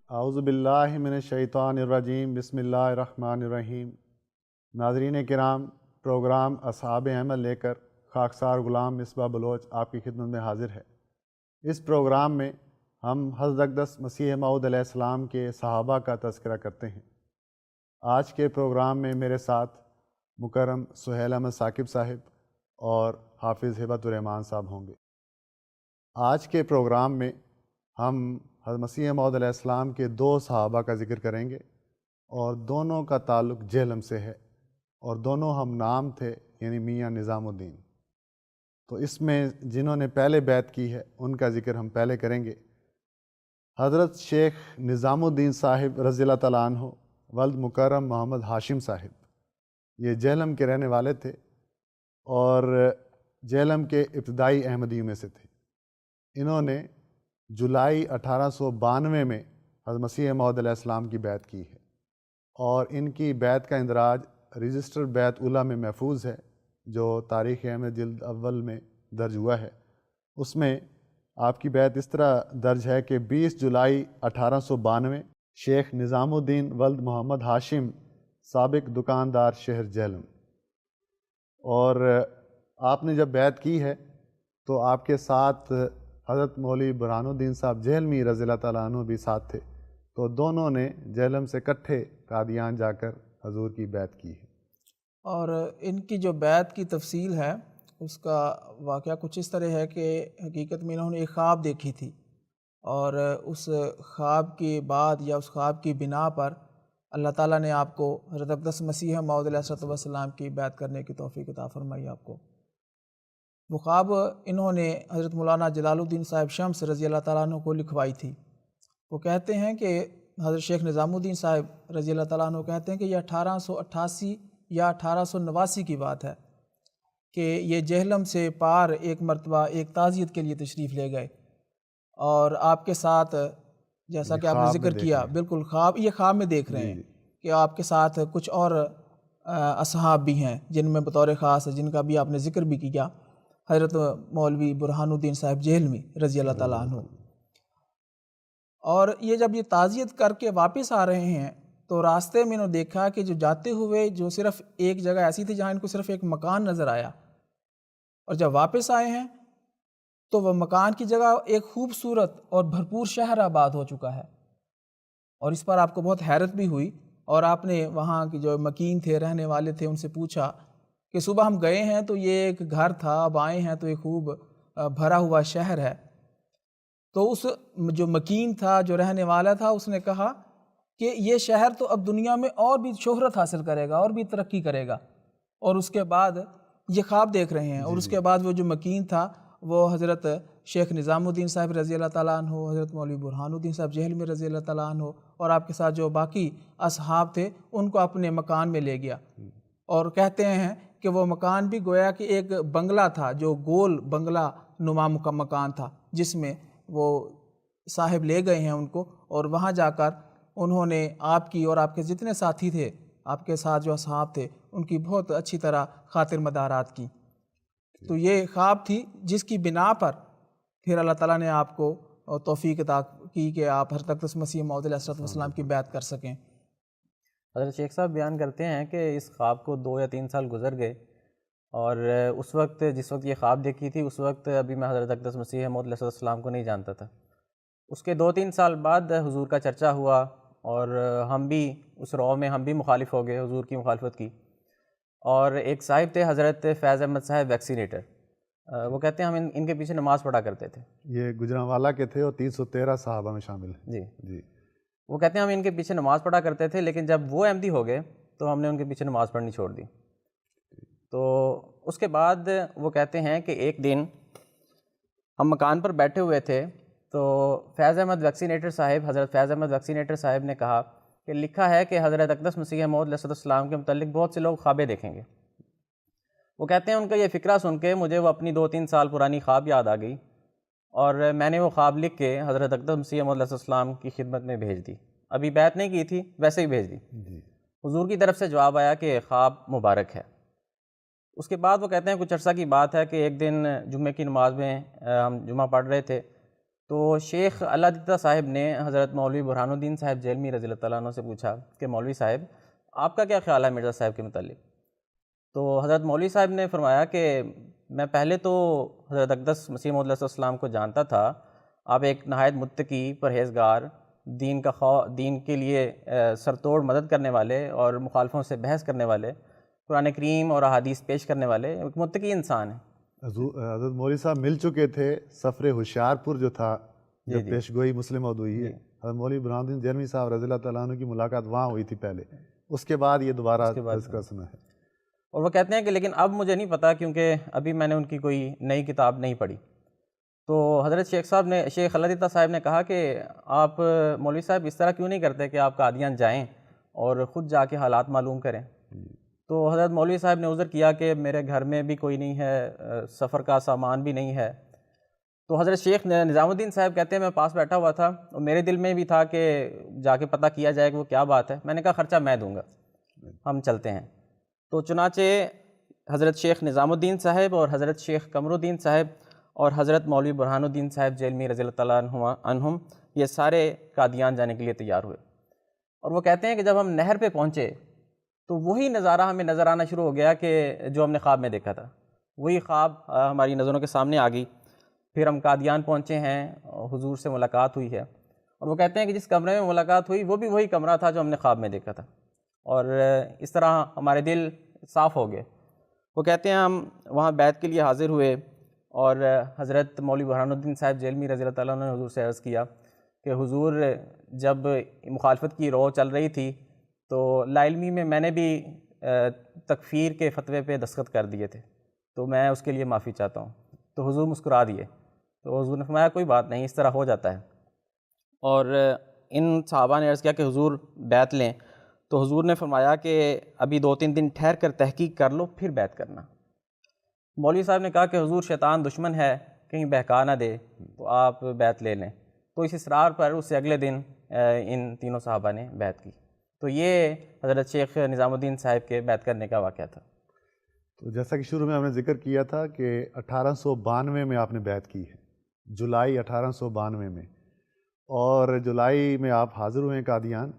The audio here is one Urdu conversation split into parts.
اعوذ باللہ من الشیطان الرجیم، بسم اللہ الرحمن الرحیم۔ ناظرین کرام، پروگرام اصحاب احمد لے کر خاکسار غلام مصباح بلوچ آپ کی خدمت میں حاضر ہے۔ اس پروگرام میں ہم حضرت اقدس مسیح موعود علیہ السلام کے صحابہ کا تذکرہ کرتے ہیں۔ آج کے پروگرام میں میرے ساتھ مکرم سہیل احمد ثاقب صاحب اور حافظ ہبت الرحمان صاحب ہوں گے۔ آج کے پروگرام میں ہم حضرت مسیح موعود علیہ السلام کے دو صحابہ کا ذکر کریں گے، اور دونوں کا تعلق جہلم سے ہے، اور دونوں ہم نام تھے، یعنی میاں نظام الدین۔ تو اس میں جنہوں نے پہلے بیعت کی ہے ان کا ذکر ہم پہلے کریں گے۔ حضرت شیخ نظام الدین صاحب رضی اللہ تعالیٰ عنہ ولد مکرم محمد ہاشم صاحب، یہ جہلم کے رہنے والے تھے اور جہلم کے ابتدائی احمدیوں میں سے تھے۔ انہوں نے جولائی 1892 میں حضرت مسیح موعود علیہ السلام کی بیعت کی ہے، اور ان کی بیعت کا اندراج رجسٹر بیعت اولیٰ میں محفوظ ہے، جو تاریخ احمد جلد اول میں درج ہوا ہے۔ اس میں آپ کی بیعت اس طرح درج ہے کہ 20 جولائی 1892 شیخ نظام الدین ولد محمد ہاشم، سابق دکاندار شہر جہلم۔ اور آپ نے جب بیعت کی ہے تو آپ کے ساتھ حضرت مولوی برہان الدین صاحب جہلمی رضی اللہ تعالیٰ عنہ بھی ساتھ تھے، تو دونوں نے جہلم سے اکٹھے قادیان جا کر حضور کی بیعت کی ہے۔ اور ان کی جو بیعت کی تفصیل ہے اس کا واقعہ کچھ اس طرح ہے کہ حقیقت میں انہوں نے ایک خواب دیکھی تھی، اور اس خواب کے بعد یا اس خواب کی بنا پر اللہ تعالیٰ نے آپ کو حضرت اقدس مسیح موعود علیہ السلام کی بیعت کرنے کی توفیق عطا فرمائی آپ کو۔ وہ خواب انہوں نے حضرت مولانا جلال الدین صاحب شمس رضی اللہ تعالیٰ عنہ کو لکھوائی تھی۔ وہ کہتے ہیں کہ حضرت شیخ نظام الدین صاحب رضی اللہ تعالیٰ عنہ کہتے ہیں کہ یہ 1888 یا 1889 کی بات ہے کہ یہ جہلم سے پار ایک مرتبہ ایک تعزیت کے لیے تشریف لے گئے، اور آپ کے ساتھ جیسا کہ آپ نے ذکر کیا، بالکل یہ خواب میں دیکھ رہے ہیں کہ آپ کے ساتھ کچھ اور اصحاب بھی ہیں جن میں بطور خاص جن کا بھی آپ نے ذکر بھی کیا، حضرت مولوی برہان الدین صاحب جہلمی رضی اللہ تعالیٰ عنہ۔ اور یہ جب یہ تعزیت کر کے واپس آ رہے ہیں تو راستے میں انہوں نے دیکھا کہ جو جاتے ہوئے جو صرف ایک جگہ ایسی تھی جہاں ان کو صرف ایک مکان نظر آیا، اور جب واپس آئے ہیں تو وہ مکان کی جگہ ایک خوبصورت اور بھرپور شہر آباد ہو چکا ہے، اور اس پر آپ کو بہت حیرت بھی ہوئی، اور آپ نے وہاں کی جو مکین تھے، رہنے والے تھے، ان سے پوچھا کہ صبح ہم گئے ہیں تو یہ ایک گھر تھا، اب آئے ہیں تو ایک خوب بھرا ہوا شہر ہے۔ تو اس جو مکین تھا، جو رہنے والا تھا، اس نے کہا کہ یہ شہر تو اب دنیا میں اور بھی شہرت حاصل کرے گا اور بھی ترقی کرے گا، اور اس کے بعد یہ خواب دیکھ رہے ہیں، اور اس کے بعد وہ جو مکین تھا وہ حضرت شیخ نظام الدین صاحب رضی اللہ تعالیٰ عنہ، حضرت مولوی برہان الدین صاحب جہلمی رضی اللہ تعالیٰ عنہ، اور آپ کے ساتھ جو باقی اصحاب تھے ان کو اپنے مکان میں لے گیا۔ اور کہتے ہیں کہ وہ مکان بھی گویا کہ ایک بنگلہ تھا، جو گول بنگلہ نما مکان تھا، جس میں وہ صاحب لے گئے ہیں ان کو، اور وہاں جا کر انہوں نے آپ کی اور آپ کے جتنے ساتھی تھے، آپ کے ساتھ جو اصحاب تھے، ان کی بہت اچھی طرح خاطر مدارات کی۔ تو یہ خواب تھی جس کی بنا پر پھر اللہ تعالیٰ نے آپ کو توفیق عطا کی کہ آپ حضرت اقدس مسیح موعود علیہ السلام کی بیعت کر سکیں۔ حضرت شیخ صاحب بیان کرتے ہیں کہ اس خواب کو 2 یا 3 سال گزر گئے، اور اس وقت جس وقت یہ خواب دیکھی تھی اس وقت ابھی میں حضرت اقدس مسیح موعود علیہ السلام کو نہیں جانتا تھا۔ اس کے 2-3 سال بعد حضور کا چرچا ہوا، اور ہم بھی اس رو میں ہم بھی مخالف ہو گئے، حضور کی مخالفت کی۔ اور ایک صاحب تھے حضرت فیض احمد صاحب ویکسینیٹر، وہ کہتے ہیں ہم ان کے پیچھے نماز پڑھا کرتے تھے۔ یہ گجرانوالہ کے تھے اور 313 صحابہ میں شامل ہیں۔ جی، وہ کہتے ہیں ہم ان کے پیچھے نماز پڑھا کرتے تھے، لیکن جب وہ احمدی ہو گئے تو ہم نے ان کے پیچھے نماز پڑھنی چھوڑ دی۔ تو اس کے بعد وہ کہتے ہیں کہ ایک دن ہم مکان پر بیٹھے ہوئے تھے، تو فیض احمد ویکسینیٹر صاحب، حضرت فیض احمد ویکسینیٹر صاحب نے کہا کہ لکھا ہے کہ حضرت اقدس مسیح موعود علیہ السلام کے متعلق بہت سے لوگ خوابیں دیکھیں گے۔ وہ کہتے ہیں ان کا یہ فکرہ سن کے مجھے وہ اپنی 2-3 سال پرانی خواب یاد آ گئی، اور میں نے وہ خواب لکھ کے حضرت اقدس مسیح موعود علیہ السلام کی خدمت میں بھیج دی۔ ابھی بیعت نہیں کی تھی، ویسے ہی بھیج دی۔ حضور کی طرف سے جواب آیا کہ خواب مبارک ہے۔ اس کے بعد وہ کہتے ہیں کچھ عرصہ کی بات ہے کہ ایک دن جمعے کی نماز میں ہم جمعہ پڑھ رہے تھے، تو شیخ اللہ دیدہ صاحب نے حضرت مولوی برہان الدین صاحب جیلمی رضی اللہ تعالیٰ عنہ سے پوچھا کہ مولوی صاحب آپ کا کیا خیال ہے مرزا صاحب کے متعلق؟ تو حضرت مولوی صاحب نے فرمایا کہ میں پہلے تو حضرت اقدس مسیح موعود علیہ السلام کو جانتا تھا، آپ ایک نہایت متقی، پرہیزگار، دین کے لیے سرتوڑ مدد کرنے والے اور مخالفوں سے بحث کرنے والے، قرآن کریم اور احادیث پیش کرنے والے ایک متقی انسان ہیں۔ حضرت مولوی صاحب مل چکے تھے سفر ہوشیارپور جو تھا، جب پیش گوئی مسلم موعود ہوئی ہے، حضرت مولوی برہان الدین جیلمی صاحب رضی اللہ تعالیٰ عنہ کی ملاقات وہاں ہوئی تھی پہلے، اس کے بعد یہ دوبارہ تذکرہ سنا ہے۔ اور وہ کہتے ہیں کہ لیکن اب مجھے نہیں پتہ، کیونکہ ابھی میں نے ان کی کوئی نئی کتاب نہیں پڑھی۔ تو حضرت شیخ اللہ دیدہ صاحب نے کہا کہ آپ مولوی صاحب اس طرح کیوں نہیں کرتے کہ آپ قادیان جائیں اور خود جا کے حالات معلوم کریں؟ تو حضرت مولوی صاحب نے عذر کیا کہ میرے گھر میں بھی کوئی نہیں ہے، سفر کا سامان بھی نہیں ہے۔ تو حضرت شیخ نظام الدین صاحب کہتے ہیں میں پاس بیٹھا ہوا تھا اور میرے دل میں بھی تھا کہ جا کے پتہ کیا جائے کہ وہ کیا بات ہے۔ میں نے کہا خرچہ میں دوں گا، ہم چلتے ہیں۔ تو چنانچہ حضرت شیخ نظام الدین صاحب اور حضرت شیخ قمر الدین صاحب اور حضرت مولوی برہان الدین صاحب جیلمی رضی اللہ تعالیٰ عنہم یہ سارے قادیان جانے کے لیے تیار ہوئے۔ اور وہ کہتے ہیں کہ جب ہم نہر پہ پہنچے تو وہی نظارہ ہمیں نظر آنا شروع ہو گیا کہ جو ہم نے خواب میں دیکھا تھا، وہی خواب ہماری نظروں کے سامنے آ گئی۔ پھر ہم قادیان پہنچے ہیں، حضور سے ملاقات ہوئی ہے، اور وہ کہتے ہیں کہ جس کمرے میں ملاقات ہوئی وہ بھی وہی کمرہ تھا جو ہم نے خواب میں دیکھا تھا، اور اس طرح ہمارے دل صاف ہو گئے۔ وہ کہتے ہیں ہم وہاں بیعت کے لیے حاضر ہوئے، اور حضرت مولوی برہان الدین صاحب جیلمی رضی اللہ تعالیٰ عنہ نے حضور سے عرض کیا کہ حضور جب مخالفت کی رو چل رہی تھی تو لاعلمی میں نے بھی تکفیر کے فتوے پہ دستخط کر دیے تھے، تو میں اس کے لیے معافی چاہتا ہوں۔ تو حضور مسکرا دیے، تو حضور نے فرمایا کوئی بات نہیں، اس طرح ہو جاتا ہے۔ اور ان صحابہ نے عرض کیا کہ حضور بیعت لیں، تو حضور نے فرمایا کہ ابھی 2-3 دن ٹھہر کر تحقیق کر لو پھر بیعت کرنا۔ مولوی صاحب نے کہا کہ حضور شیطان دشمن ہے، کہیں بہکا نہ دے، تو آپ بیعت لے لیں۔ تو اس اصرار پر اس سے اگلے دن ان تینوں صحابہ نے بیعت کی۔ تو یہ حضرت شیخ نظام الدین صاحب کے بیعت کرنے کا واقعہ تھا۔ تو جیسا کہ شروع میں ہم نے ذکر کیا تھا کہ 1892 میں آپ نے بیعت کی ہے، جولائی 1892 میں، اور جولائی میں آپ حاضر ہوئے ہیں قادیان۔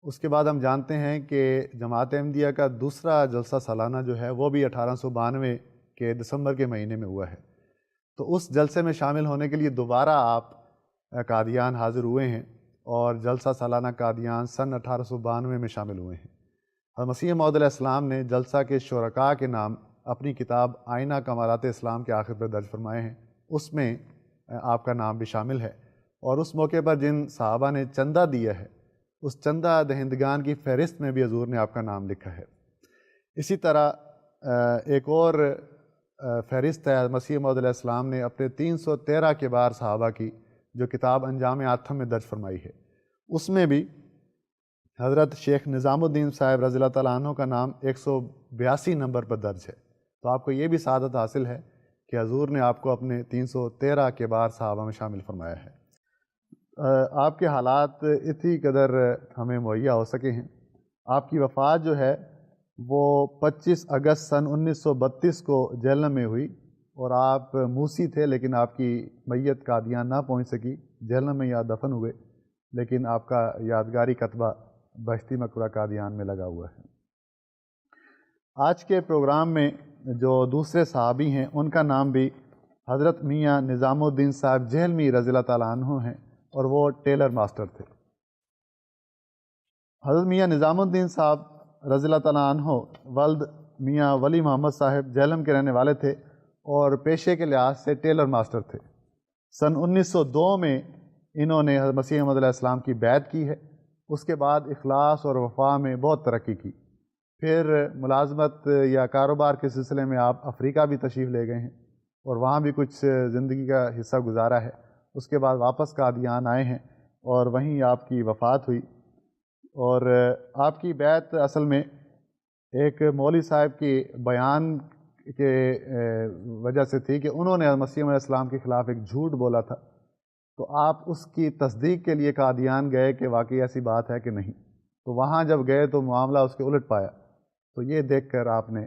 اس کے بعد ہم جانتے ہیں کہ جماعت احمدیہ کا دوسرا جلسہ سالانہ جو ہے وہ بھی 1892 کے دسمبر کے مہینے میں ہوا ہے۔ تو اس جلسے میں شامل ہونے کے لیے دوبارہ آپ قادیان حاضر ہوئے ہیں، اور جلسہ سالانہ قادیان سن 1892 میں شامل ہوئے ہیں۔ حضرت مسیح موعود علیہ السلام نے جلسہ کے شرکاء کے نام اپنی کتاب آئینہ کمالات اسلام کے آخر پر درج فرمائے ہیں، اس میں آپ کا نام بھی شامل ہے۔ اور اس موقع پر جن صحابہ نے چندہ دیا ہے، اس چندہ دہندگان کی فہرست میں بھی حضور نے آپ کا نام لکھا ہے۔ اسی طرح ایک اور فہرست ہے مسیح موعود علیہ السلام نے اپنے 313 کبار صحابہ کی، جو کتاب انجام آتم میں درج فرمائی ہے۔ اس میں بھی حضرت شیخ نظام الدین صاحب رضی اللہ تعالیٰ عنہ کا نام 182 نمبر پر درج ہے۔ تو آپ کو یہ بھی سعادت حاصل ہے کہ حضور نے آپ کو اپنے 313 کبار صحابہ میں شامل فرمایا ہے۔ آپ کے حالات اتنی قدر ہمیں مہیا ہو سکے ہیں۔ آپ کی وفات جو ہے وہ 25 اگست سن 1932 کو جہلم میں ہوئی، اور آپ موسی تھے، لیکن آپ کی میت قادیان نہ پہنچ سکی، جہلم میں یا دفن ہوئے، لیکن آپ کا یادگاری کتبہ بہشتی مقبرہ قادیان میں لگا ہوا ہے۔ آج کے پروگرام میں جو دوسرے صحابی ہیں ان کا نام بھی حضرت میاں نظام الدین صاحب جہلمی رضی اللہ تعالیٰ عنہ ہیں، اور وہ ٹیلر ماسٹر تھے۔ حضرت میاں نظام الدین صاحب رضی اللہ تعالیٰ عنہ ولد میاں ولی محمد صاحب جہلم کے رہنے والے تھے، اور پیشے کے لحاظ سے ٹیلر ماسٹر تھے۔ سن 1902 میں انہوں نے حضرت مسیح موعود علیہ السلام کی بیعت کی ہے۔ اس کے بعد اخلاص اور وفا میں بہت ترقی کی۔ پھر ملازمت یا کاروبار کے سلسلے میں آپ افریقہ بھی تشریف لے گئے ہیں، اور وہاں بھی کچھ زندگی کا حصہ گزارا ہے۔ اس کے بعد واپس قادیان آئے ہیں، اور وہیں آپ کی وفات ہوئی۔ اور آپ کی بیعت اصل میں ایک مولوی صاحب کی بیان کے وجہ سے تھی کہ انہوں نے مسیح علیہ السلام کے خلاف ایک جھوٹ بولا تھا، تو آپ اس کی تصدیق کے لیے قادیان گئے کہ واقعی ایسی بات ہے کہ نہیں، تو وہاں جب گئے تو معاملہ اس کے الٹ پایا، تو یہ دیکھ کر آپ نے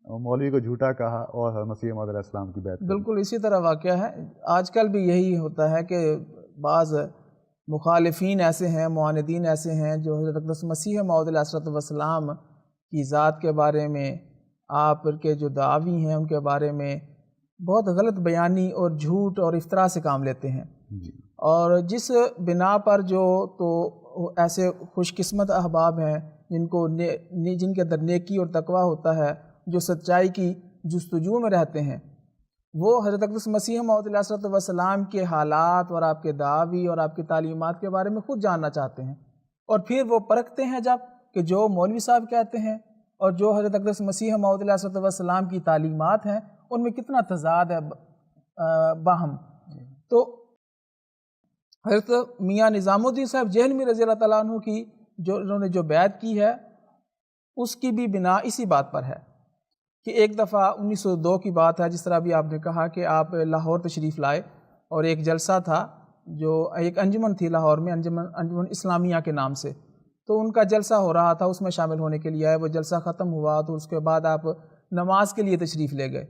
مولوی کو جھوٹا کہا اور مسیح موعود علیہ السلام کی بیعت کی۔ بالکل اسی طرح واقعہ ہے، آج کل بھی یہی ہوتا ہے کہ بعض مخالفین ایسے ہیں، معاندین ایسے ہیں جو حضرت اقدس مسیح موعود علیہ السلام کی ذات کے بارے میں، آپ کے جو دعوی ہیں ان کے بارے میں بہت غلط بیانی اور جھوٹ اور افتراء سے کام لیتے ہیں، اور جس بنا پر جو تو ایسے خوش قسمت احباب ہیں جن کے اندر نیکی اور تقویٰ ہوتا ہے، جو سچائی کی جستجو میں رہتے ہیں، وہ حضرت اقدس مسیح موعود علیہ السلام کے حالات اور آپ کے دعوی اور آپ کی تعلیمات کے بارے میں خود جاننا چاہتے ہیں، اور پھر وہ پرکھتے ہیں جب کہ جو مولوی صاحب کہتے ہیں اور جو حضرت اقدس مسیح موعود علیہ السلام کی تعلیمات ہیں ان میں کتنا تضاد ہے باہم۔ تو حضرت میاں نظام الدین صاحب جہلمی رضی اللہ تعالیٰ عنہ کی انہوں نے جو بیعت کی ہے اس کی بھی بنا اسی بات پر ہے کہ ایک دفعہ 1902 کی بات ہے، جس طرح بھی آپ نے کہا کہ آپ لاہور تشریف لائے اور ایک جلسہ تھا، جو ایک انجمن تھی لاہور میں، انجمن اسلامیہ کے نام سے، تو ان کا جلسہ ہو رہا تھا، اس میں شامل ہونے کے لیے آئے، وہ جلسہ ختم ہوا تو اس کے بعد آپ نماز کے لیے تشریف لے گئے۔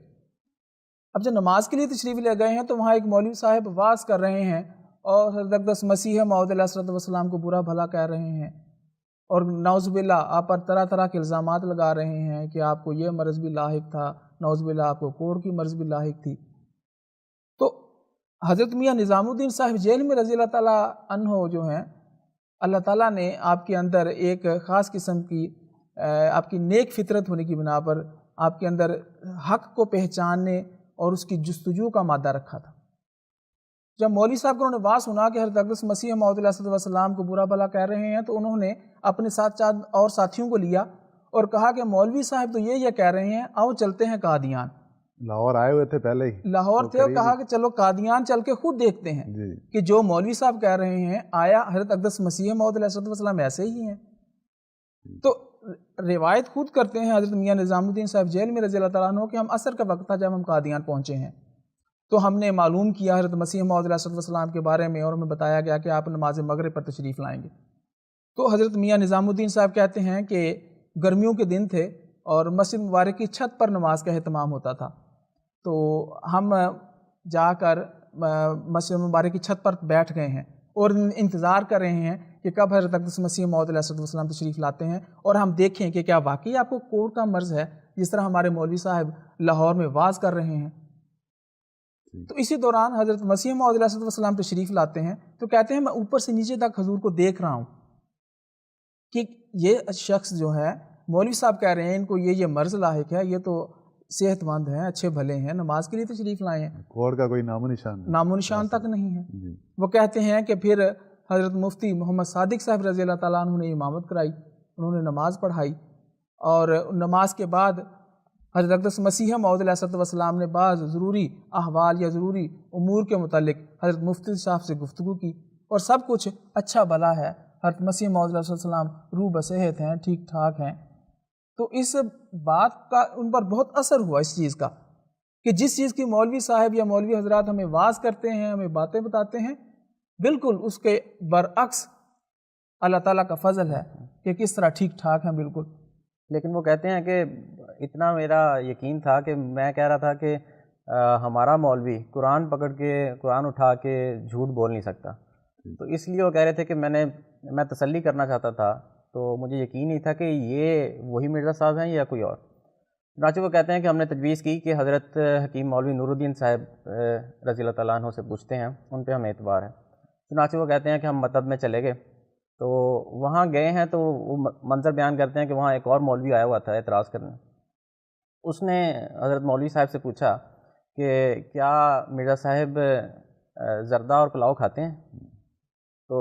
اب جب نماز کے لیے تشریف لے گئے ہیں تو وہاں ایک مولوی صاحب واعظ کر رہے ہیں اور حضرت اقدس مسیح موعود علیہ السلام کو برا بھلا کہہ رہے ہیں، اور نعوذ باللہ آپ پر طرح طرح کے الزامات لگا رہے ہیں کہ آپ کو یہ مرض بھی لاحق تھا، نعوذ باللہ آپ کو کوڑ کی مرض بھی لاحق تھی۔ تو حضرت میاں نظام الدین صاحب جہلمی رضی اللہ تعالیٰ عنہ جو ہیں، اللہ تعالیٰ نے آپ کے اندر ایک خاص قسم کی آپ کی نیک فطرت ہونے کی بنا پر آپ کے اندر حق کو پہچاننے اور اس کی جستجو کا مادہ رکھا تھا۔ جب مولوی صاحب کو انہوں نے بات سنا کہ حضرت اقدس مسیح موعود علیہ السلام کو برا بھلا کہہ رہے ہیں، تو انہوں نے اپنے ساتھ چند اور ساتھیوں کو لیا اور کہا کہ مولوی صاحب تو یہ کہہ رہے ہیں، آؤ چلتے ہیں قادیان۔ لاہور آئے ہوئے تھے پہلے ہی، لاہور تھے، اور کہا کہ چلو قادیان چل کے خود دیکھتے ہیں کہ جو مولوی صاحب کہہ رہے ہیں آیا حضرت اقدس مسیح موعود علیہ السلام ایسے ہی ہیں۔ تو روایت خود کرتے ہیں حضرت میاں نظام الدین صاحب جہلمی رضی اللہ تعالیٰ عنہ کہ ہم عصر کا وقت تھا جب ہم قادیان پہنچے ہیں، تو ہم نے معلوم کیا حضرت مسیح موعود علیہ السلام کے بارے میں، اور ہمیں بتایا گیا کہ آپ نماز مغرب پر تشریف لائیں گے۔ تو حضرت میاں نظام الدین صاحب کہتے ہیں کہ گرمیوں کے دن تھے اور مسجد مبارک کی چھت پر نماز کا اہتمام ہوتا تھا، تو ہم جا کر مسجد مبارک کی چھت پر بیٹھ گئے ہیں اور انتظار کر رہے ہیں کہ کب حضرت اقدس مسیح موعود علیہ السلام تشریف لاتے ہیں اور ہم دیکھیں کہ کیا واقعی آپ کو کوڑ کا مرض ہے، جس طرح ہمارے مولوی صاحب لاہور میں واعظ کر رہے ہیں۔ تو اسی دوران حضرت مسیح موعود علیہ السلام تشریف لاتے ہیں، تو کہتے ہیں میں اوپر سے نیچے تک حضور کو دیکھ رہا ہوں کہ یہ شخص جو ہے، مولوی صاحب کہہ رہے ہیں ان کو یہ مرض لاحق ہے، یہ تو صحت مند ہیں، اچھے بھلے ہیں، نماز کے لیے تشریف لائے ہیں، کوڑ کا کوئی نام و نشان نہیں، نام و نشان تک نہیں ہے۔ وہ کہتے ہیں کہ پھر حضرت مفتی محمد صادق صاحب رضی اللہ تعالیٰ عنہ نے امامت کرائی، انہوں نے نماز پڑھائی، اور نماز کے بعد حضرت اقدس مسیح موعود علیہ السلام نے بعض ضروری احوال یا ضروری امور کے متعلق حضرت مفتی صاحب سے گفتگو کی، اور سب کچھ اچھا بھلا ہے، حضرت مسیح موعود علیہ السلام روح بصحت ہیں، ٹھیک ٹھاک ہیں۔ تو اس بات کا ان پر بہت اثر ہوا اس چیز کا کہ جس چیز کی مولوی صاحب یا مولوی حضرات ہمیں واعظ کرتے ہیں، ہمیں باتیں بتاتے ہیں، بالکل اس کے برعکس اللہ تعالیٰ کا فضل ہے کہ کس طرح ٹھیک ٹھاک ہیں بالکل۔ لیکن وہ کہتے ہیں کہ اتنا میرا یقین تھا کہ میں کہہ رہا تھا کہ ہمارا مولوی قرآن پکڑ کے، قرآن اٹھا کے جھوٹ بول نہیں سکتا، تو اس لیے وہ کہہ رہے تھے کہ میں تسلی کرنا چاہتا تھا، تو مجھے یقین نہیں تھا کہ یہ وہی مرزا صاحب ہیں یا کوئی اور۔ چنانچہ وہ کہتے ہیں کہ ہم نے تجویز کی کہ حضرت حکیم مولوی نور الدین صاحب رضی اللہ تعالیٰ عنہ سے پوچھتے ہیں، ان پہ ہمیں اعتبار ہے۔ چنانچہ وہ کہتے ہیں کہ ہم مطب میں چلے گئے، تو وہاں گئے ہیں تو وہ منظر بیان کرتے ہیں کہ وہاں ایک اور مولوی آیا ہوا تھا اعتراض کرنے۔ اس نے حضرت مولوی صاحب سے پوچھا کہ کیا مرزا صاحب زردہ اور پلاؤ کھاتے ہیں؟ تو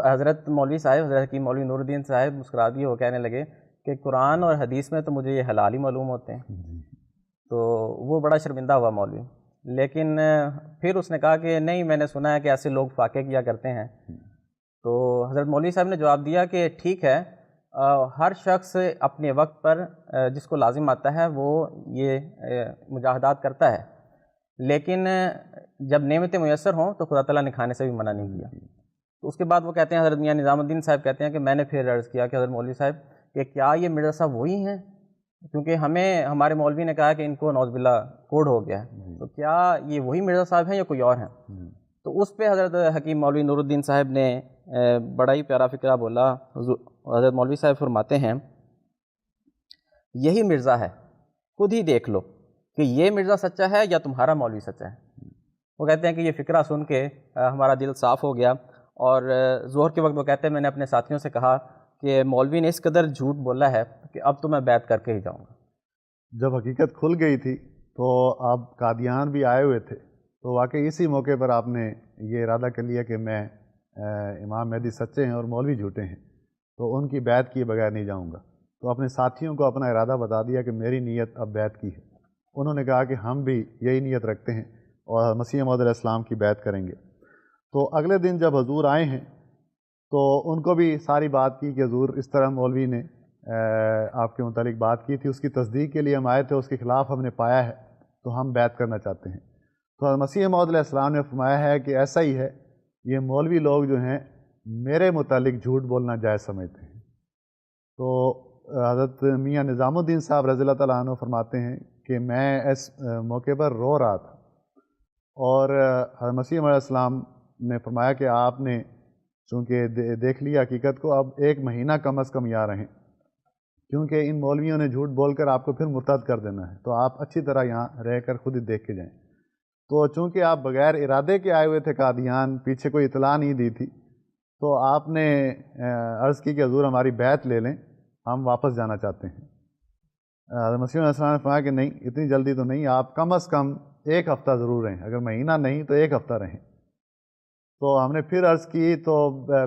حضرت مولوی صاحب، حضرت حکیم مولوی نور الدین صاحب مسکرا دیے، وہ کہنے لگے کہ قرآن اور حدیث میں تو مجھے یہ حلال ہی معلوم ہوتے ہیں۔ تو وہ بڑا شرمندہ ہوا مولوی، لیکن پھر اس نے کہا کہ نہیں، میں نے سنا ہے کہ ایسے لوگ فاقے کیا کرتے ہیں۔ تو حضرت مولوی صاحب نے جواب دیا کہ ٹھیک ہے، ہر شخص اپنے وقت پر جس کو لازم آتا ہے وہ یہ مجاہدات کرتا ہے، لیکن جب نعمتیں میسر ہوں تو خدا تعالیٰ نے کھانے سے بھی منع نہیں کیا۔ تو اس کے بعد وہ کہتے ہیں، حضرت میاں نظام الدین صاحب کہتے ہیں کہ میں نے پھر عرض کیا کہ حضرت مولوی صاحب کہ کیا یہ مرزا صاحب وہی ہیں؟ کیونکہ ہمارے مولوی نے کہا کہ ان کو نعوذ باللہ کوڑ ہو گیا ہے، تو کیا یہ وہی مرزا صاحب ہیں یا کوئی اور ہیں؟ تو اس پہ حضرت حکیم مولوی نور الدین صاحب نے بڑا ہی پیارا فقرہ بولا۔ حضرت مولوی صاحب فرماتے ہیں، یہی مرزا ہے، خود ہی دیکھ لو کہ یہ مرزا سچا ہے یا تمہارا مولوی سچا ہے۔ وہ کہتے ہیں کہ یہ فقرہ سن کے ہمارا دل صاف ہو گیا، اور ظہر کے وقت وہ کہتے ہیں میں نے اپنے ساتھیوں سے کہا کہ مولوی نے اس قدر جھوٹ بولا ہے کہ اب تو میں بیعت کر کے ہی جاؤں گا۔ جب حقیقت کھل گئی تھی تو آپ قادیان بھی آئے ہوئے تھے، تو واقعی اسی موقع پر آپ نے یہ ارادہ کر لیا کہ میں امام مہدی سچے ہیں اور مولوی جھوٹے ہیں، تو ان کی بیعت کیے بغیر نہیں جاؤں گا۔ تو اپنے ساتھیوں کو اپنا ارادہ بتا دیا کہ میری نیت اب بیعت کی ہے۔ انہوں نے کہا کہ ہم بھی یہی نیت رکھتے ہیں اور مسیح موعود علیہ السلام کی بیعت کریں گے۔ تو اگلے دن جب حضور آئے ہیں تو ان کو بھی ساری بات کی کہ حضور اس طرح مولوی نے آپ کے متعلق بات کی تھی، اس کی تصدیق کے لیے ہم آئے تھے، اس کے خلاف ہم نے پایا ہے تو ہم بیعت کرنا چاہتے ہیں۔ تو مسیح موعود علیہ السلام نے فرمایا ہے کہ ایسا ہی ہے، یہ مولوی لوگ جو ہیں میرے متعلق جھوٹ بولنا جائز سمجھتے ہیں۔ تو حضرت میاں نظام الدین صاحب رضی اللہ تعالیٰ عنہ فرماتے ہیں کہ میں اس موقع پر رو رہا تھا، اور حضرت مسیح علیہ السلام نے فرمایا کہ آپ نے چونکہ دیکھ لیا حقیقت کو، اب 1 مہینہ کم از کم یہاں رہیں، کیونکہ ان مولویوں نے جھوٹ بول کر آپ کو پھر مرتد کر دینا ہے، تو آپ اچھی طرح یہاں رہ کر خود ہی دیکھ کے جائیں۔ تو چونکہ آپ بغیر ارادے کے آئے ہوئے تھے قادیان، پیچھے کوئی اطلاع نہیں دی تھی، تو آپ نے عرض کی کہ حضور ہماری بیعت لے لیں، ہم واپس جانا چاہتے ہیں۔ حضرت مسیح علیہ السلام نے فرمایا کہ نہیں، اتنی جلدی تو نہیں، آپ کم از کم 1 ہفتہ ضرور رہیں، اگر مہینہ نہیں تو 1 ہفتہ رہیں۔ تو ہم نے پھر عرض کی تو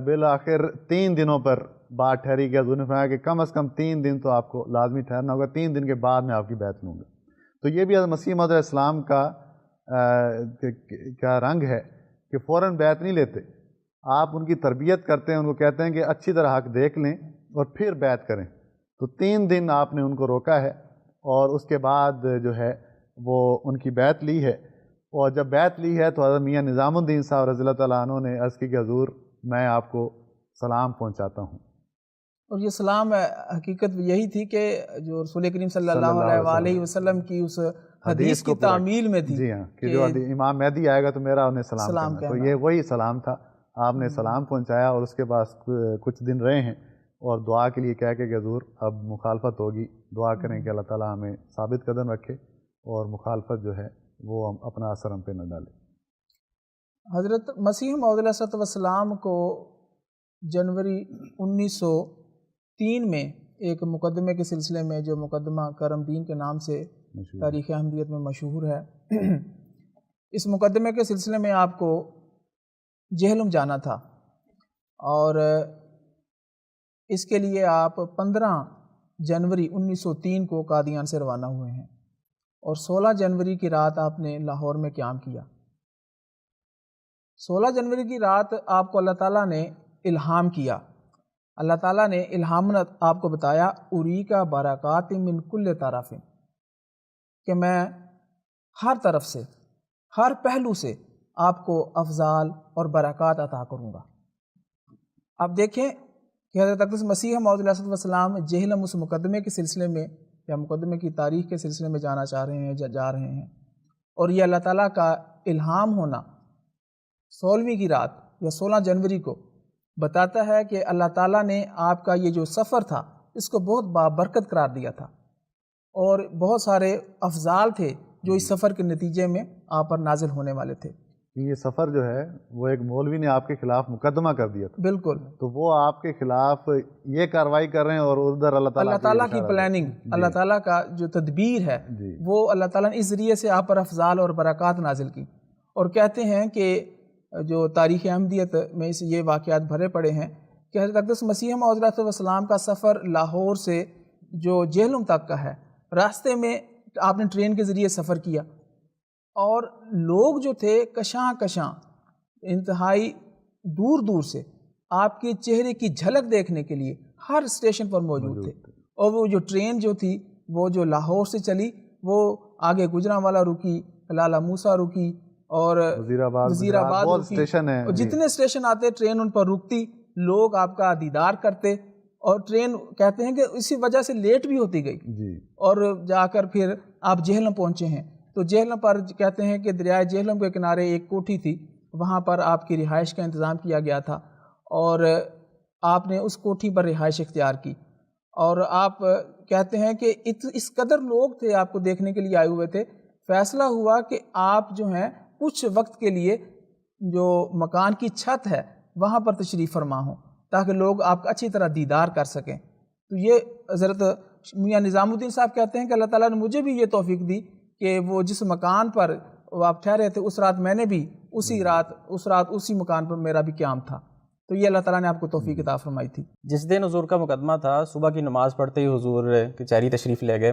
بالآخر 3 دنوں پر بات ٹھہری کہ حضور نے فرمایا کہ کم از کم 3 دن تو آپ کو لازمی ٹھہرنا ہوگا، 3 دن کے بعد میں آپ کی بیعت لوں گا۔ تو یہ بھی حضرت مسیح موعود علیہ السلام کا رنگ ہے کہ فوراً بیعت نہیں لیتے، آپ ان کی تربیت کرتے ہیں، ان کو کہتے ہیں کہ اچھی طرح حق دیکھ لیں اور پھر بیعت کریں۔ تو 3 دن آپ نے ان کو روکا ہے، اور اس کے بعد جو ہے وہ ان کی بیعت لی ہے۔ اور جب بیعت لی ہے تو حضرت میاں نظام الدین صاحب رضی اللہ تعالیٰ عنہ نے عرض کی کہ حضور میں آپ کو سلام پہنچاتا ہوں۔ اور یہ سلام حقیقت یہی تھی کہ جو رسول کریم صلی اللہ علیہ وآلہ وسلم کی اس حدیث کی تعمیل میں تھی، جی ہاں، کہ جو امام مہدی آئے گا تو میرا انہیں سلام کرنا، تو یہ وہی سلام تھا۔ آپ نے سلام پہنچایا اور اس کے بعد کچھ دن رہے ہیں، اور دعا کے لیے کہہ کے کہ حضور اب مخالفت ہوگی، دعا کریں کہ اللہ تعالیٰ ہمیں ثابت قدم رکھے اور مخالفت جو ہے وہ اپنا اثر ہم پہ نہ ڈالے۔ حضرت مسیح موعود علیہ السلام کو جنوری 1903 میں ایک مقدمے کے سلسلے میں، جو مقدمہ کرم دین کے نام سے تاریخ احمدیت میں مشہور ہے، اس مقدمے کے سلسلے میں آپ کو جہلم جانا تھا، اور اس کے لیے آپ 15 جنوری 1903 کو قادیان سے روانہ ہوئے ہیں، اور 16 جنوری کی رات آپ نے لاہور میں قیام کیا۔ 16 جنوری کی رات آپ کو اللہ تعالیٰ نے الہام کیا، اللہ تعالیٰ نے الہام آپ کو بتایا اریکا برکات من کل طرف، کہ میں ہر طرف سے، ہر پہلو سے آپ کو افضال اور برکات عطا کروں گا۔ آپ دیکھیں کہ حضرت اقدس مسیح موعود علیہ السلام جہلم اس مقدمے کے سلسلے میں یا مقدمے کی تاریخ کے سلسلے میں جانا چاہ رہے ہیں، جا رہے ہیں، اور یہ اللہ تعالیٰ کا الہام ہونا 16ویں کی رات یا 16 جنوری کو بتاتا ہے کہ اللہ تعالیٰ نے آپ کا یہ جو سفر تھا اس کو بہت بابرکت قرار دیا تھا، اور بہت سارے افضال تھے جو اس سفر کے نتیجے میں آپ پر نازل ہونے والے تھے۔ یہ سفر جو ہے وہ ایک مولوی نے آپ کے خلاف مقدمہ کر دیا تھا، بالکل، تو وہ آپ کے خلاف یہ کارروائی کر رہے ہیں، اور ادھر اللہ تعالیٰ کی پلاننگ، اللہ تعالیٰ کا جو تدبیر ہے وہ اللہ تعالیٰ نے اس ذریعے سے آپ پر افضال اور برکات نازل کی۔ اور کہتے ہیں کہ جو تاریخ احمدیت میں یہ واقعات بھرے پڑے ہیں کہ حضرت اقدس مسیح موعود علیہ السلام کا سفر لاہور سے جو جہلم تک کا ہے، راستے میں آپ نے ٹرین کے ذریعے سفر کیا، اور لوگ جو تھے کشاں کشاں انتہائی دور دور سے آپ کے چہرے کی جھلک دیکھنے کے لیے ہر اسٹیشن پر موجود تھے. اور وہ جو ٹرین جو تھی وہ جو لاہور سے چلی وہ آگے گجرانوالا رکی, لالہ موسیٰ رکی, اور وزیر آباد رکی, اور جتنے اسٹیشن آتے ٹرین ان پر رکتی, لوگ آپ کا دیدار کرتے, اور ٹرین کہتے ہیں کہ اسی وجہ سے لیٹ بھی ہوتی گئی. اور جا کر پھر آپ جہلم پہنچے ہیں, تو جہلم پر کہتے ہیں کہ دریائے جہلم کے کنارے ایک کوٹھی تھی, وہاں پر آپ کی رہائش کا انتظام کیا گیا تھا, اور آپ نے اس کوٹھی پر رہائش اختیار کی. اور آپ کہتے ہیں کہ اس قدر لوگ تھے آپ کو دیکھنے کے لیے آئے ہوئے تھے, فیصلہ ہوا کہ آپ جو ہیں کچھ وقت کے لیے جو مکان کی چھت ہے وہاں پر تشریف فرما ہوں تاکہ لوگ آپ کا اچھی طرح دیدار کر سکیں. تو یہ حضرت میاں نظام الدین صاحب کہتے ہیں کہ اللہ تعالیٰ نے مجھے بھی یہ توفیق دی کہ وہ جس مکان پر وہ آپ ٹھہرے تھے اس رات میں نے بھی اسی رات اسی مکان پر میرا بھی قیام تھا. تو یہ اللہ تعالیٰ نے آپ کو توفیق عطا فرمائی تھی. جس دن حضور کا مقدمہ تھا, صبح کی نماز پڑھتے ہی حضور کچہری تشریف لے گئے.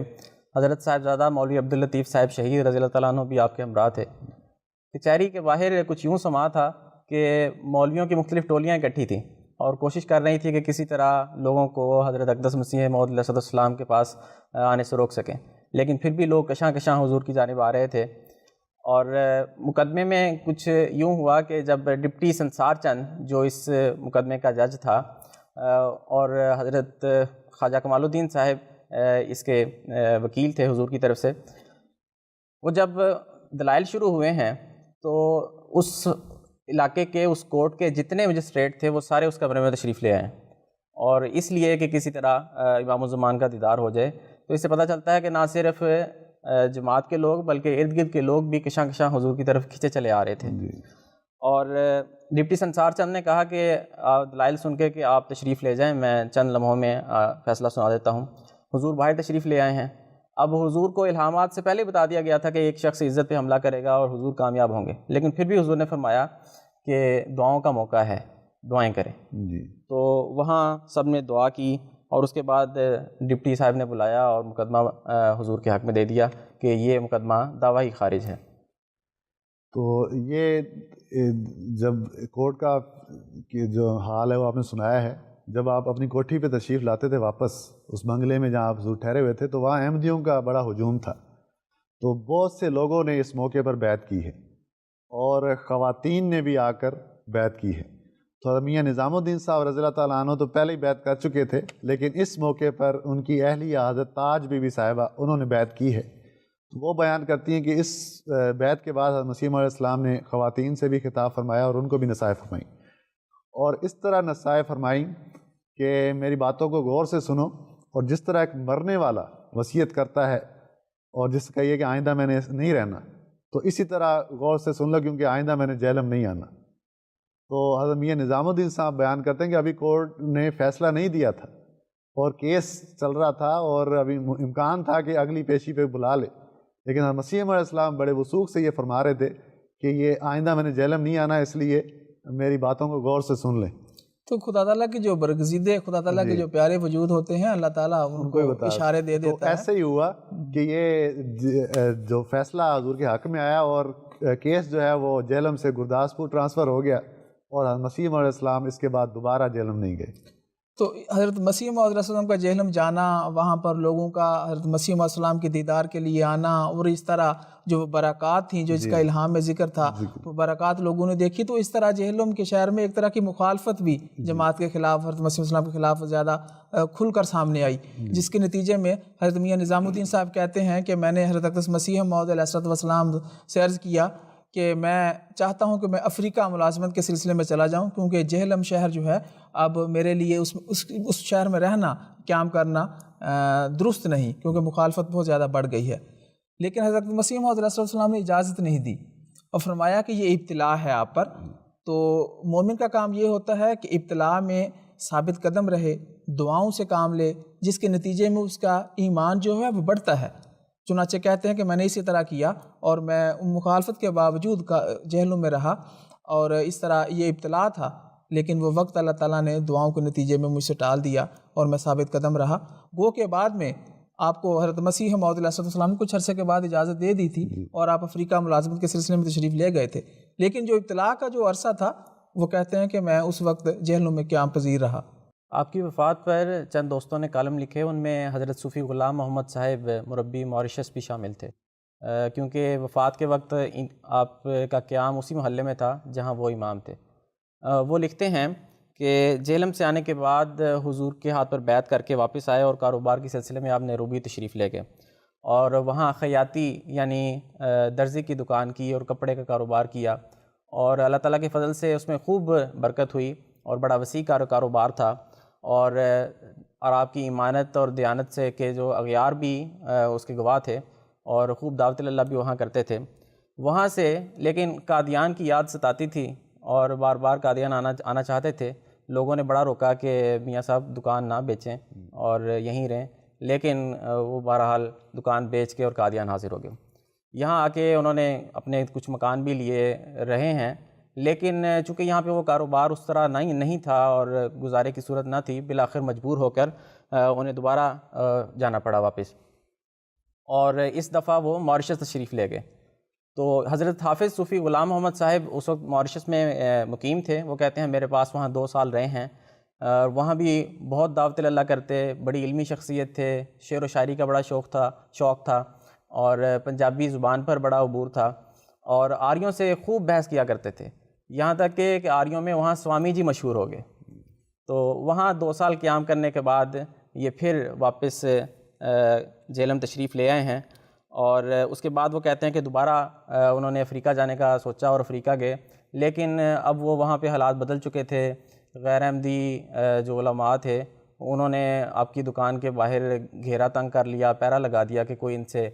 حضرت صاحبزادہ مولوی عبداللطیف صاحب شہید رضی اللہ تعالیٰ عنہ بھی آپ کے ہمراہ تھے. کچہری کے باہر کچھ یوں سما تھا کہ مولویوں کی مختلف ٹولیاں اکٹھی تھیں اور کوشش کر رہی تھی کہ کسی طرح لوگوں کو حضرت اقدس مسیح موعود علیہ السلام کے پاس آنے سے روک سکیں, لیکن پھر بھی لوگ کشاں کشاں حضور کی جانب آ رہے تھے. اور مقدمے میں کچھ یوں ہوا کہ جب ڈپٹی سنسار چند جو اس مقدمے کا جج تھا اور حضرت خواجہ کمال الدین صاحب اس کے وکیل تھے حضور کی طرف سے, وہ جب دلائل شروع ہوئے ہیں تو اس علاقے کے اس کورٹ کے جتنے مجسٹریٹ تھے وہ سارے اس کمرے میں تشریف لے آئے, اور اس لیے کہ کسی طرح امام الزمان کا دیدار ہو جائے. تو اس سے پتہ چلتا ہے کہ نہ صرف جماعت کے لوگ بلکہ ارد گرد کے لوگ بھی کشاں کشاں حضور کی طرف کھینچے چلے آ رہے تھے. اور ڈپٹی سنسار چند نے کہا کہ دلائل سن کے کہ آپ تشریف لے جائیں, میں چند لمحوں میں فیصلہ سنا دیتا ہوں. حضور باہر تشریف لے آئے ہیں. اب حضور کو الہامات سے پہلے بتا دیا گیا تھا کہ ایک شخص عزت پہ حملہ کرے گا اور حضور کامیاب ہوں گے, لیکن پھر بھی حضور نے فرمایا کہ دعاؤں کا موقع ہے, دعائیں کریں. تو وہاں سب نے دعا کی اور اس کے بعد ڈپٹی صاحب نے بلایا اور مقدمہ حضور کے حق میں دے دیا کہ یہ مقدمہ دعویٰ ہی خارج ہے. تو یہ جب کورٹ کا جو حال ہے وہ آپ نے سنایا ہے. جب آپ اپنی کوٹھی پہ تشریف لاتے تھے واپس اس بنگلے میں جہاں آپ حضور ٹھہرے ہوئے تھے, تو وہاں احمدیوں کا بڑا ہجوم تھا. تو بہت سے لوگوں نے اس موقع پر بیعت کی ہے اور خواتین نے بھی آ کر بیعت کی ہے. تو میاں نظام الدین صاحب رضی اللہ تعالیٰ عنہ تو پہلے ہی بیعت کر چکے تھے, لیکن اس موقع پر ان کی اہلیہ حضرت تاج بی بی صاحبہ انہوں نے بیعت کی ہے. تو وہ بیان کرتی ہیں کہ اس بیعت کے بعد حضرت مسیح علیہ السلام نے خواتین سے بھی خطاب فرمایا اور ان کو بھی نصائح فرمائی, اور اس طرح نصائح فرمائی کہ میری باتوں کو غور سے سنو, اور جس طرح ایک مرنے والا وصیت کرتا ہے اور جس کا یہ کہ آئندہ میں نے نہیں رہنا, تو اسی طرح غور سے سن لو کیونکہ آئندہ میں نے جہلم نہیں آنا. تو حضرت میاں نظام الدین صاحب بیان کرتے ہیں کہ ابھی کورٹ نے فیصلہ نہیں دیا تھا اور کیس چل رہا تھا اور ابھی امکان تھا کہ اگلی پیشی پہ بلا لے, لیکن حضرت مسیح علیہ السلام بڑے وثوق سے یہ فرما رہے تھے کہ یہ آئندہ میں نے جہلم نہیں آنا, اس لیے میری باتوں کو غور سے سن لیں. تو خدا تعالیٰ کے جو برگزیدے خدا تعالیٰ کے جو پیارے وجود ہوتے ہیں اللہ تعالیٰ ان کو اشارے دے دیتا ہے. تو ایسے ہی ہوا کہ یہ جو فیصلہ حضور کے حق میں آیا اور کیس جو ہے وہ جہلم سے گرداسپور ٹرانسفر ہو گیا, اور حضرت مسیح علیہ السلام اس کے بعد دوبارہ جہلم نہیں گئے. تو حضرت مسیح موعود علیہ السلام کا جہلم جانا, وہاں پر لوگوں کا حضرت مسیح علیہ السلام کے دیدار کے لیے آنا, اور اس طرح جو برکات تھیں جو اس کا الہام میں ذکر تھا وہ برکات لوگوں نے دیکھی. تو اس طرح جہلم کے شہر میں ایک طرح کی مخالفت بھی جماعت کے خلاف حضرت مسیح علیہ السلام کے خلاف زیادہ کھل کر سامنے آئی, جس کے نتیجے میں حضرت میاں نظام الدین صاحب کہتے ہیں کہ میں نے حضرت اقدس مسیح موعود علیہ السلام سے عرض کیا کہ میں چاہتا ہوں کہ میں افریقہ ملازمت کے سلسلے میں چلا جاؤں, کیونکہ جہلم شہر جو ہے اب میرے لیے اس شہر میں رہنا قیام کرنا درست نہیں, کیونکہ مخالفت بہت زیادہ بڑھ گئی ہے. لیکن حضرت مسیح موعود علیہ السلام نے اجازت نہیں دی اور فرمایا کہ یہ ابتلا ہے آپ پر. تو مومن کا کام یہ ہوتا ہے کہ ابتلا میں ثابت قدم رہے, دعاؤں سے کام لے, جس کے نتیجے میں اس کا ایمان جو ہے وہ بڑھتا ہے. چنانچہ کہتے ہیں کہ میں نے اسی طرح کیا اور میں مخالفت کے باوجود جہلم میں رہا, اور اس طرح یہ ابتلا تھا, لیکن وہ وقت اللہ تعالیٰ نے دعاؤں کے نتیجے میں مجھ سے ٹال دیا اور میں ثابت قدم رہا. گو کے بعد میں آپ کو حضرت مسیح موعود علیہ السلام نے کچھ عرصے کے بعد اجازت دے دی تھی اور آپ افریقہ ملازمت کے سلسلے میں تشریف لے گئے تھے, لیکن جو ابتلا کا جو عرصہ تھا وہ کہتے ہیں کہ میں اس وقت جہلوں میں قیام پذیر رہا۔ آپ کی وفات پر چند دوستوں نے کالم لکھے، ان میں حضرت صوفی غلام محمد صاحب مربی ماریشس بھی شامل تھے، کیونکہ وفات کے وقت آپ کا قیام اسی محلے میں تھا جہاں وہ امام تھے۔ وہ لکھتے ہیں کہ جہلم سے آنے کے بعد حضور کے ہاتھ پر بیعت کر کے واپس آئے اور کاروبار کے سلسلے میں آپ نیروبی تشریف لے گئے اور وہاں خیاطی یعنی درزی کی دکان کی اور کپڑے کا کاروبار کیا، اور اللہ تعالیٰ کے فضل سے اس میں خوب برکت ہوئی اور بڑا وسیع کاروبار تھا، اور آپ کی ایمانت اور دیانت سے کہ جو اغیار بھی اس کے گواہ تھے اور خوب دعوت اللہ بھی وہاں کرتے تھے وہاں سے، لیکن قادیان کی یاد ستاتی تھی اور بار بار قادیان آنا چاہتے تھے۔ لوگوں نے بڑا روکا کہ میاں صاحب دکان نہ بیچیں اور یہیں رہیں، لیکن وہ بہرحال دکان بیچ کے اور قادیان حاضر ہو گئے۔ یہاں آ کے انہوں نے اپنے کچھ مکان بھی لیے رہے ہیں، لیکن چونکہ یہاں پہ وہ کاروبار اس طرح نہیں تھا اور گزارے کی صورت نہ تھی، بالآخر مجبور ہو کر انہیں دوبارہ جانا پڑا واپس، اور اس دفعہ وہ ماریشس تشریف لے گئے۔ تو حضرت حافظ صوفی غلام محمد صاحب اس وقت ماریشس میں مقیم تھے۔ وہ کہتے ہیں میرے پاس وہاں 2 سال رہے ہیں، وہاں بھی بہت دعوت اللہ کرتے، بڑی علمی شخصیت تھے، شعر و شاعری کا بڑا شوق تھا اور پنجابی زبان پر بڑا عبور تھا، اور آریوں سے خوب بحث کیا کرتے تھے، یہاں تک کہ آریوں میں وہاں سوامی جی مشہور ہو گئے۔ تو وہاں 2 سال قیام کرنے کے بعد یہ پھر واپس جہلم تشریف لے آئے ہیں، اور اس کے بعد وہ کہتے ہیں کہ دوبارہ انہوں نے افریقہ جانے کا سوچا اور افریقہ گئے، لیکن اب وہ وہاں پہ حالات بدل چکے تھے۔ غیر احمدی جو علماء تھے انہوں نے آپ کی دکان کے باہر گھیرا تنگ کر لیا، پیرا لگا دیا کہ کوئی ان سے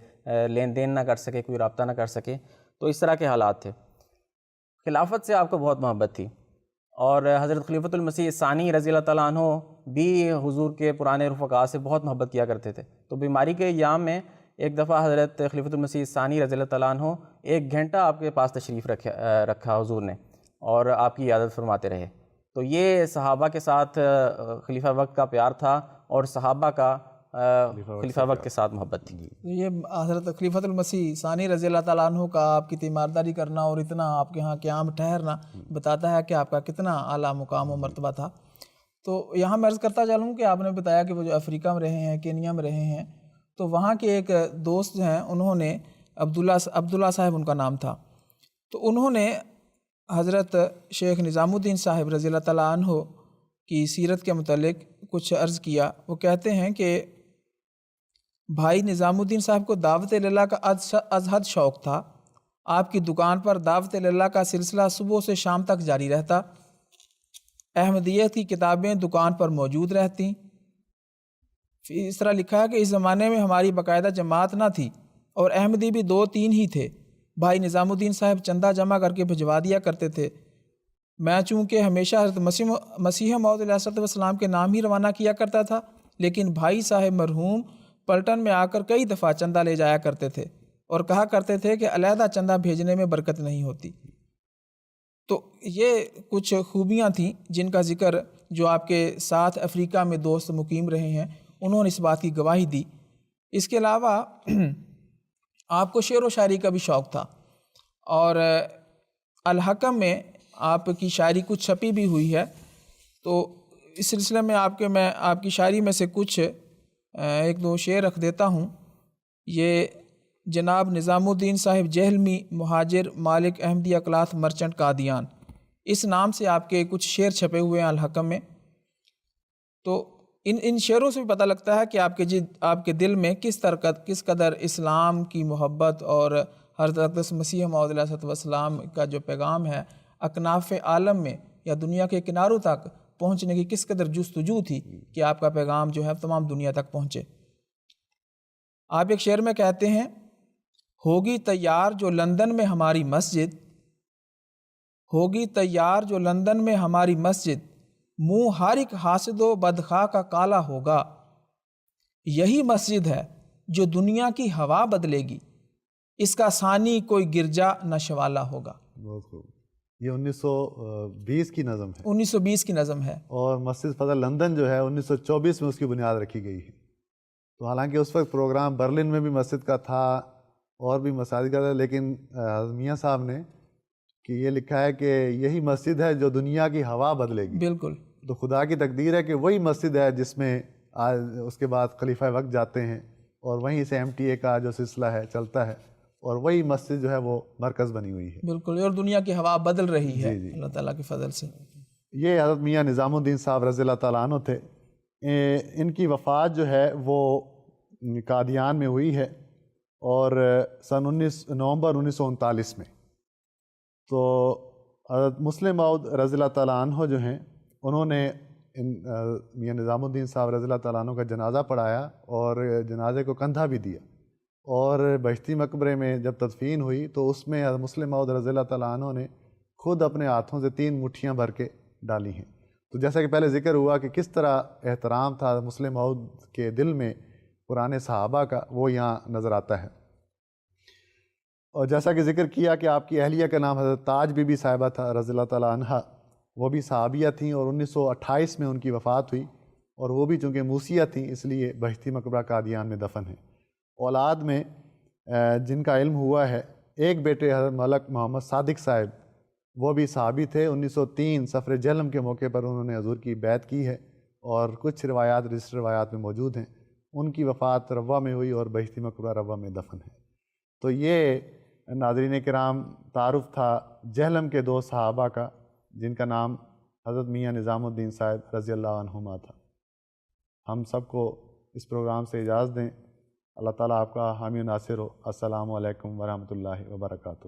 لین دین نہ کر سکے، کوئی رابطہ نہ کر سکے، تو اس طرح کے حالات تھے۔ خلافت سے آپ کو بہت محبت تھی، اور حضرت خلیفۃ المسیح ثانی رضی اللہ تعالیٰ عنہ بھی حضور کے پرانے رفقاء سے بہت محبت کیا کرتے تھے۔ تو بیماری کے ایام میں ایک دفعہ حضرت خلیفۃ المسیح ثانی رضی اللہ تعالیٰ عنہ 1 گھنٹہ آپ کے پاس تشریف رکھا حضور نے، اور آپ کی عیادت فرماتے رہے۔ تو یہ صحابہ کے ساتھ خلیفہ وقت کا پیار تھا، اور صحابہ کا خلیفہ وقت کے ساتھ محبت تھی۔ یہ حضرت خلیفۃ المسیح ثانی رضی اللہ تعالیٰ عنہ کا آپ کی تیمارداری کرنا اور اتنا آپ کے ہاں قیام ٹھہرنا بتاتا ہے کہ آپ کا کتنا اعلیٰ مقام و مرتبہ تھا۔ تو یہاں میں عرض کرتا چلوں کہ آپ نے بتایا کہ وہ جو افریقہ میں رہے ہیں، کینیا میں رہے ہیں، تو وہاں کے ایک دوست ہیں، انہوں نے عبداللہ صاحب ان کا نام تھا، تو انہوں نے حضرت شیخ نظام الدین صاحب رضی اللہ تعالیٰ عنہ کی سیرت کے متعلق کچھ عرض کیا۔ وہ کہتے ہیں کہ بھائی نظام الدین صاحب کو دعوت اللہ کا از حد شوق تھا۔ آپ کی دکان پر دعوت اللہ کا سلسلہ صبح سے شام تک جاری رہتا، احمدیت کی کتابیں دکان پر موجود رہتیں۔ اس طرح لکھا ہے کہ اس زمانے میں ہماری باقاعدہ جماعت نہ تھی اور احمدی بھی 2-3 ہی تھے۔ بھائی نظام الدین صاحب چندہ جمع کر کے بھجوا دیا کرتے تھے۔ میں چونکہ ہمیشہ حضرت مسیح موعود علیہ السلام کے نام ہی روانہ کیا کرتا تھا، لیکن بھائی صاحب مرحوم پلٹن میں آ کر کئی دفعہ چندہ لے جایا کرتے تھے اور کہا کرتے تھے کہ علیحدہ چندہ بھیجنے میں برکت نہیں ہوتی۔ تو یہ کچھ خوبیاں تھیں جن کا ذکر جو آپ کے ساتھ افریقہ میں دوست مقیم رہے ہیں انہوں نے اس بات کی گواہی دی۔ اس کے علاوہ آپ کو شعر و شاعری کا بھی شوق تھا، اور الحکم میں آپ کی شاعری کچھ چھپی بھی ہوئی ہے، تو اس سلسلے میں میں آپ کی شاعری میں سے کچھ 1-2 شعر رکھ دیتا ہوں۔ یہ جناب نظام الدین صاحب جہلمی مہاجر مالک احمدیہ کلاتھ مرچنٹ قادیان، اس نام سے آپ کے کچھ شعر چھپے ہوئے ہیں الحکم میں۔ تو ان شعروں سے بھی پتہ لگتا ہے کہ آپ کے دل میں کس قدر اسلام کی محبت اور حضرت مسیح موعود علیہ السلام کا جو پیغام ہے اکناف عالم میں یا دنیا کے کناروں تک پہنچنے کی کس قدر جستجو تھی کہ آپ کا پیغام جو ہے تمام دنیا تک پہنچے۔ آپ ایک شعر میں کہتے ہیں، ہوگی تیار جو لندن میں ہماری مسجد، ہوگی تیار جو لندن میں ہماری مسجد، منہ ہر ایک حاسد و بدخواہ کا کالا ہوگا، یہی مسجد ہے جو دنیا کی ہوا بدلے گی، اس کا ثانی کوئی گرجا نہ شوالا ہوگا۔ بہت خوب۔ یہ 1920 کی نظم ہے، 1920 کی نظم ہے، اور مسجد فضل لندن جو ہے 1924 میں اس کی بنیاد رکھی گئی ہے۔ تو حالانکہ اس وقت پروگرام برلن میں بھی مسجد کا تھا اور بھی مساجد کا تھا، لیکن میاں صاحب نے کہ یہ لکھا ہے کہ یہی مسجد ہے جو دنیا کی ہوا بدلے گی. بالکل. تو خدا کی تقدیر ہے کہ وہی مسجد ہے جس میں آج اس کے بعد خلیفہ وقت جاتے ہیں اور وہیں سے MTA کا جو سلسلہ ہے چلتا ہے اور وہی مسجد جو ہے وہ مرکز بنی ہوئی ہے. بالکل. اور دنیا کی ہوا بدل رہی ہے جی. اللہ تعالیٰ کے فضل سے. یہ حضرت میاں نظام الدین صاحب رضی اللہ تعالیٰ عنہ تھے. ان کی وفات جو ہے وہ قادیان میں ہوئی ہے اور سن 19 نومبر 1939 میں. تو حضرت مسلم موعود رضی اللہ تعالیٰ عنہ جو ہیں انہوں نے میاں نظام الدین صاحب رضی اللہ تعالیٰ عنہ کا جنازہ پڑھایا اور جنازے کو کندھا بھی دیا. اور بہشتی مقبرے میں جب تدفین ہوئی تو اس میں حضرت مسلم موعود رضی اللہ تعالیٰ عنہ نے خود اپنے ہاتھوں سے 3 مٹھیاں بھر کے ڈالی ہیں. تو جیسا کہ پہلے ذکر ہوا کہ کس طرح احترام تھا مسلم موعود کے دل میں پرانے صحابہ کا، وہ یہاں نظر آتا ہے. اور جیسا کہ ذکر کیا کہ آپ کی اہلیہ کا نام حضرت تاج بی بی صاحبہ تھا رضی اللہ تعالیٰ عنہ، وہ بھی صحابیہ تھیں اور 1928 میں ان کی وفات ہوئی اور وہ بھی چونکہ موسیہ تھیں اس لیے بہشتی مقبرہ قادیان میں دفن ہیں. اولاد میں جن کا علم ہوا ہے، ایک بیٹے حضرت ملک محمد صادق صاحب، وہ بھی صحابی تھے. 1903 سفر جہلم کے موقع پر انہوں نے حضور کی بیعت کی ہے اور کچھ روایات رجسٹر روایات میں موجود ہیں. ان کی وفات روا میں ہوئی اور بہشتی مقبرہ روا میں دفن ہے. تو یہ ناظرین کرام تعارف تھا جہلم کے 2 صحابہ کا جن کا نام حضرت میاں نظام الدین صاحب رضی اللہ عنہما تھا. ہم سب کو اس پروگرام سے اجازت دیں. اللہ تعالیٰ آپ کا حامی و ناصر ہو. السلام علیکم ورحمۃ اللہ وبرکاتہ.